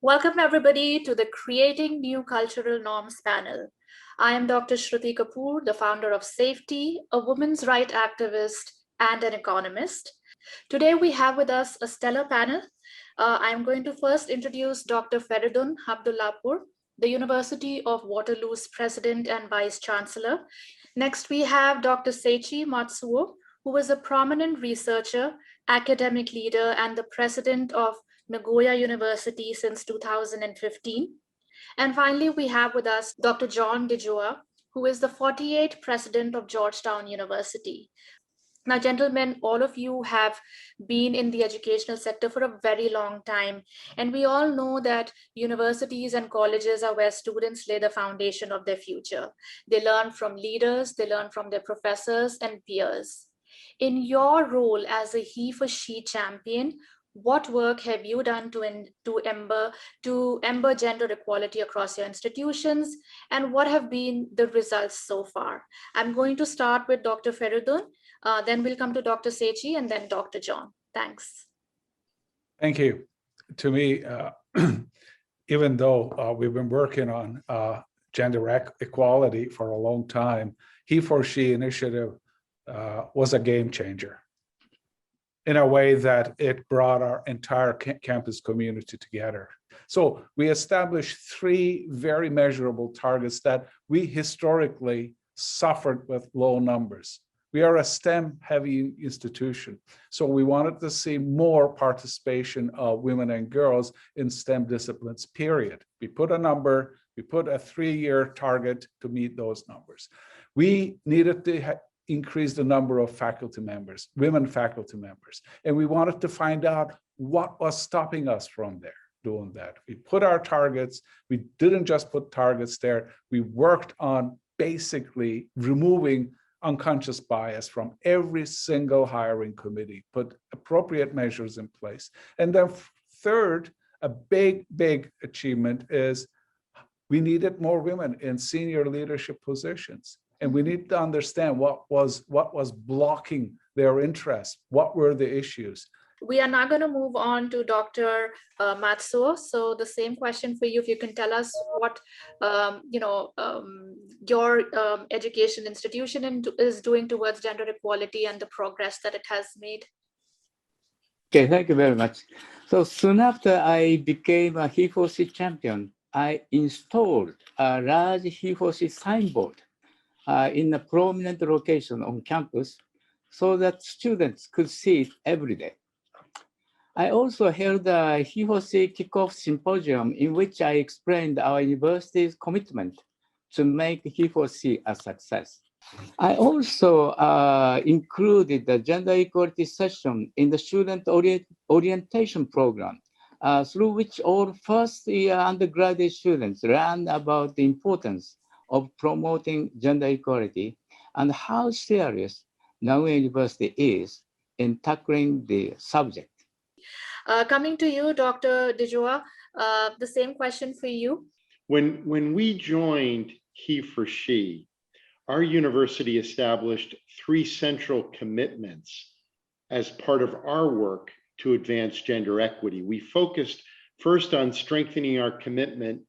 Welcome everybody to the Creating New Cultural Norms panel. I am Dr. Shruti Kapoor, the founder of Sayfty, a women's rights activist and an economist. Today we have with us a stellar panel. I'm going to first introduce Dr. Feridun Hamdullahpur, the University of Waterloo's President and Vice Chancellor. Next we have Dr. Seiichi Matsuo, who is a prominent researcher, academic leader, and the president of Nagoya University since 2015. And finally, we have with us Dr. John DeGioia, who is the 48th president of Georgetown University. Now, gentlemen, all of you have been in the educational sector for a very long time, and we all know that universities and colleges are where students lay the foundation of their future. They learn from leaders, they learn from their professors and peers. In your role as a HeForShe champion, what work have you done to ember gender equality across your institutions, and what have been the results so far? I'm going to start with Dr. Feridun, then we'll come to Dr. Seiichi, and then Dr. John. Thanks. Thank you. To me, even though we've been working on gender equality for a long time, HeForShe initiative was a game changer in a way that it brought our entire campus community together. So we established three very measurable targets that we historically suffered with low numbers. We are a STEM-heavy institution, so we wanted to see more participation of women and girls in STEM disciplines, period. We put a number, we put a 3-year target to meet those numbers. We needed to increase the number of faculty members, women faculty members. And we wanted to find out what was stopping us from doing that. We put our targets, we didn't just put targets there, we worked on basically removing unconscious bias from every single hiring committee, put appropriate measures in place. And then third, a big achievement is we needed more women in senior leadership positions. And we need to understand what was blocking their interest. What were the issues? We are now going to move on to Dr. Matsuo. So the same question for you, if you can tell us what your education institution is doing towards gender equality and the progress that it has made. Okay, thank you very much. So soon after I became a HeForShe champion, I installed a large HeForShe signboard in a prominent location on campus so that students could see it every day. I also held a HeForShe kickoff symposium in which I explained our university's commitment to make HeForShe a success. I also included the gender equality session in the student orientation program, through which all first-year undergraduate students learned about the importance of promoting gender equality and how serious Nagoya University is in tackling the subject. Coming to you, Dr. DeGioia, the same question for you. When we joined HeForShe, our university established 3 central commitments as part of our work to advance gender equity. We focused first on strengthening our commitment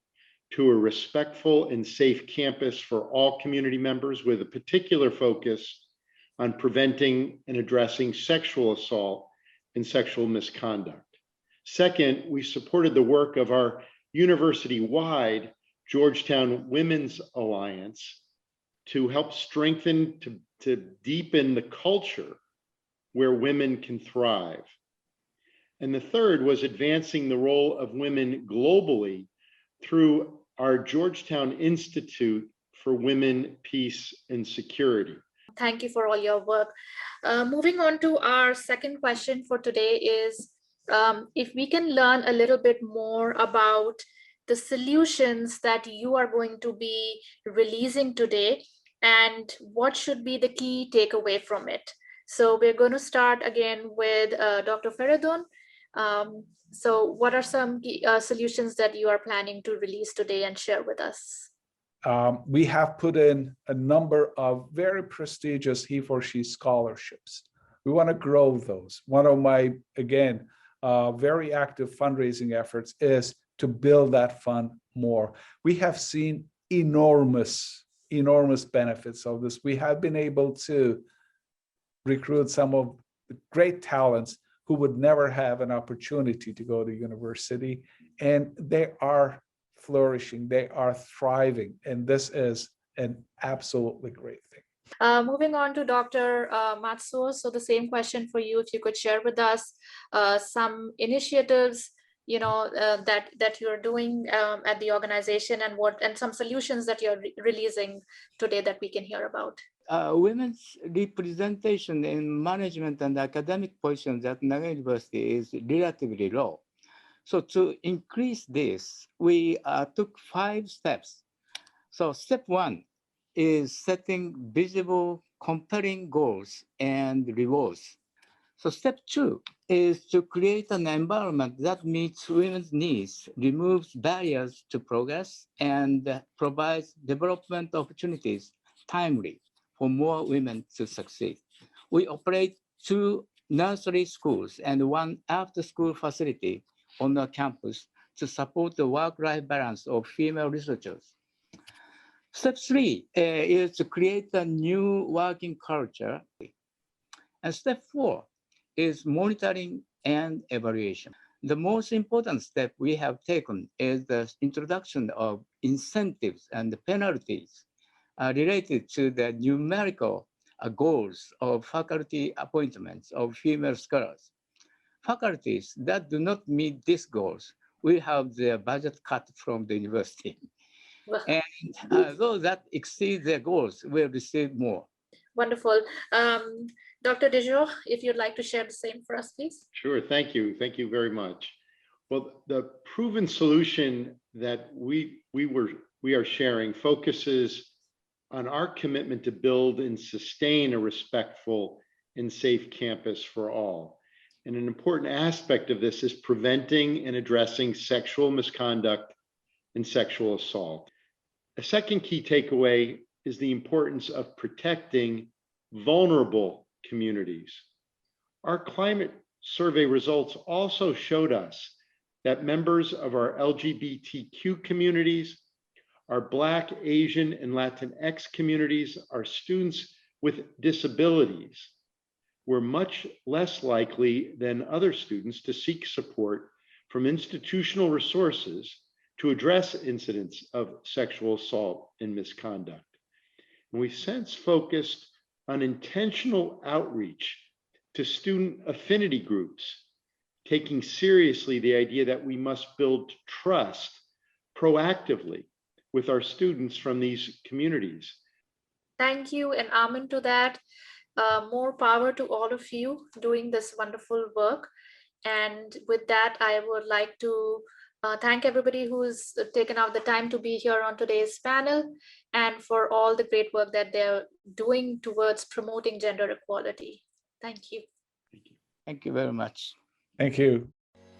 to a respectful and safe campus for all community members, with a particular focus on preventing and addressing sexual assault and sexual misconduct. Second, we supported the work of our university-wide Georgetown Women's Alliance to help strengthen, to deepen the culture where women can thrive. And the third was advancing the role of women globally through our Georgetown Institute for Women, Peace, and Security. Thank you for all your work. Moving on to our second question for today is, if we can learn a little bit more about the solutions that you are going to be releasing today and what should be the key takeaway from it. So we're going to start again with Dr. Feridun. So what are some solutions that you are planning to release today and share with us? We have put in a number of very prestigious HeForShe scholarships. We want to grow those. One of my, again, very active fundraising efforts is to build that fund more. We have seen enormous benefits of this. We have been able to recruit some of the great talents who would never have an opportunity to go to university, and they are flourishing, they are thriving, and this is an absolutely great thing. Moving on to Dr. Matsuo, so the same question for you, if you could share with us some initiatives, that you're doing at the organization, and some solutions that you're releasing today that we can hear about. Women's representation in management and academic positions at Nagoya University is relatively low. So to increase this, we took 5 steps. So step 1 is setting visible, compelling goals and rewards. So step 2 is to create an environment that meets women's needs, removes barriers to progress, and provides development opportunities timely for more women to succeed. We operate 2 nursery schools and 1 after-school facility on our campus to support the work-life balance of female researchers. Step 3 is to create a new working culture. And step 4 is monitoring and evaluation. The most important step we have taken is the introduction of incentives and penalties related to the numerical goals of faculty appointments of female scholars. Faculties that do not meet these goals will have their budget cut from the university. And those that exceed their goals will receive more. Wonderful. Dr. DeGioia, if you'd like to share the same for us, please. Sure, thank you. Thank you very much. Well, the proven solution that we are sharing focuses on our commitment to build and sustain a respectful and safe campus for all. And an important aspect of this is preventing and addressing sexual misconduct and sexual assault. A second key takeaway is the importance of protecting vulnerable communities. Our climate survey results also showed us that members of our LGBTQ communities, our Black, Asian, and Latinx communities, our students with disabilities, were much less likely than other students to seek support from institutional resources to address incidents of sexual assault and misconduct. And we've since focused on intentional outreach to student affinity groups, taking seriously the idea that we must build trust proactively with our students from these communities. Thank you, and amen to that. More power to all of you doing this wonderful work. And with that, I would like to thank everybody who's taken out the time to be here on today's panel, and for all the great work that they're doing towards promoting gender equality. Thank you. Thank you very much. Thank you.